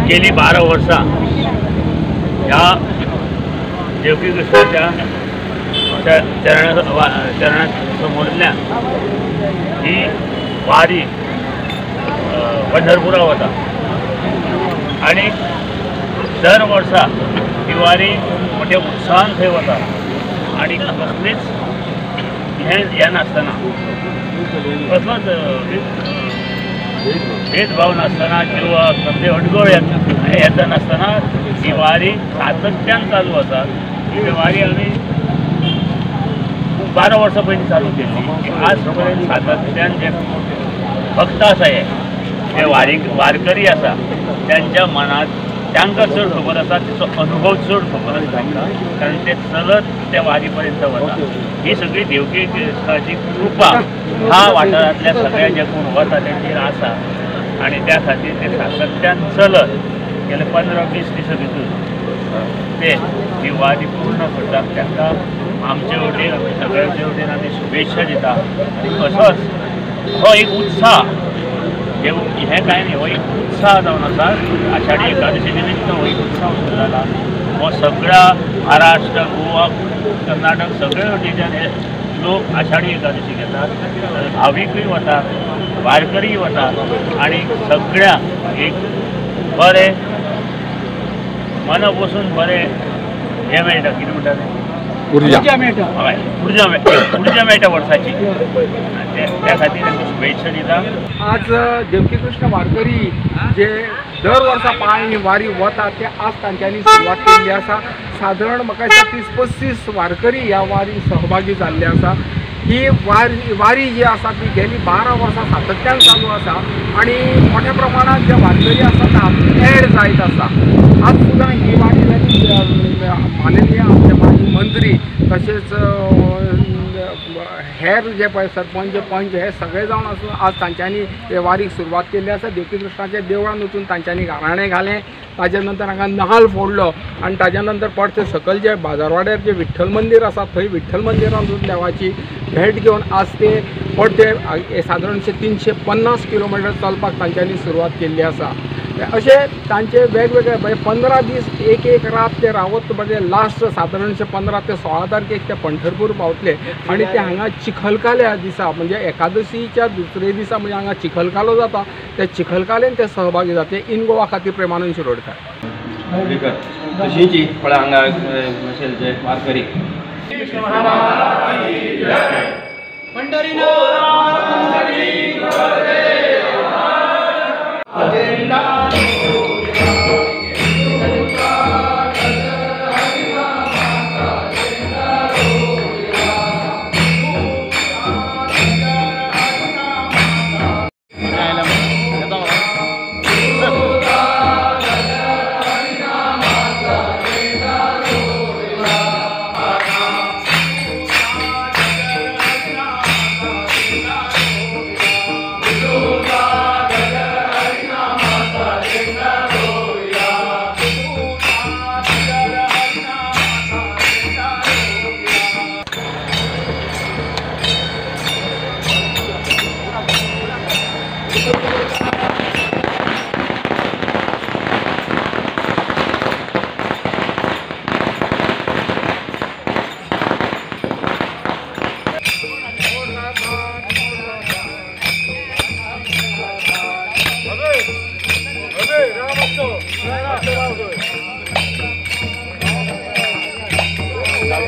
गेली 12 वर्षां ह्या देवकी कृष्णाच्या चरणासमोरल्यान ही वारी पंढरपुरा वता आणि दर वर्सा ही वारी मोठ्या उत्साहान थंय वता आणि कसलीच हे नासतना कसलोच भेदभाव नासतना किंवा कसले अडगळ येता नासतना ही वारी सातत्यान चालू आसा। ही वारी आमी 12 वर्सां पयलीं चालू केली। आज पर्यंत सातत्यान जे भक्त आसा हे वारकरी आसा त्यांच्या मनात तांकां चड खबर आसा, त्याचो अनुभव चड खबर आसा तांकां, कारण ते चलत त्या वारी पर्यंत वता। ही सगळी देवकी कृष्णाची कृपा ह्या वाठारांतल्या सगळ्या जे कोण वता तेंचेर आसा आणि त्या खातीर ते सातत्यान चलत गेले 15-20 दिसां भितर ते ही वारी पूर्ण करतात। तांकां आमचे वटेन आमी सगळ्यांचे वटेन आमी शुभेच्छा दिता। असोच हो एक उत्साह हे काय नाही, हो एक उत्साह जावन आसा। आषाढी एकादशी निमित्त हो एक उत्साह सुरू जाला। हो सगळ्या महाराष्ट्र, गोवा, कर्नाटक सगळे वटेच्यान हे लोक आषाढी एकादशी घेतात, भाविकूय वतात, वारकरी वतात आणि सगळ्यांक एक बरें मन बसून बरें हे मेळटा, कितें म्हणटा तें ऊर्जा मेळटा वर्साची। त्या खातीर आमी शुभेच्छा दिता। आज देवकी कृष्ण वारकरी जे दर वर्सा पांय वारी वता ते आज तांच्यांनी सुरवात केल्ली आसा। साधारण म्हाका दिसता 30-35 वारकरी ह्या वारी सहभागी जाल्ले आसा। ही वारी जी आसा ती गेली 12 वर्सां सातत्यान चालू आसा आणि मोठ्या प्रमाणात जे वारकरी आसा ते एड जायत आसा। आज सुद्दां ही वारी माननीय आमचे माजी मंत्री तशेंच हेर जे पळय सरपंच पंच हे सगळे जावन आसून आज तांच्यांनी हे वारीक सुरवात केल्ली आसा। देवकी कृष्णाच्या देवळान वचून तांच्यांनी गाराणें घालें, ताजे नंतर हांगा नाल्ल फोडलो आणि ताजे नंतर परते सकयल जे बाजारवाड्यार जे विठ्ठल मंदिर आसा थंय विठ्ठल मंदिरान वचून देवाची भेट घेवन आज ते परते सादारणशे 350 किलोमीटर चलपाक तांच्यांनी सुरवात केल्ली आसा। अशे तांचे वेगवेगळे 15 दीस एक रात ते रावत म्हणजे लास्ट सादारणशे 15 ते 16 तारखेक ते पंढरपूर पावतले आणि ते हांगा चिखलकाल्या दिसा म्हणजे एकादशीच्या दुसरे दिसा म्हणजे हांगा चिखलकालो जाता, त्या चिखलकालेन ते सहभागी जाते। इन गोवा खातीर प्रेमानंद शिरोडकर तशींची फळां हांगा जे वारकरी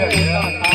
Yeah.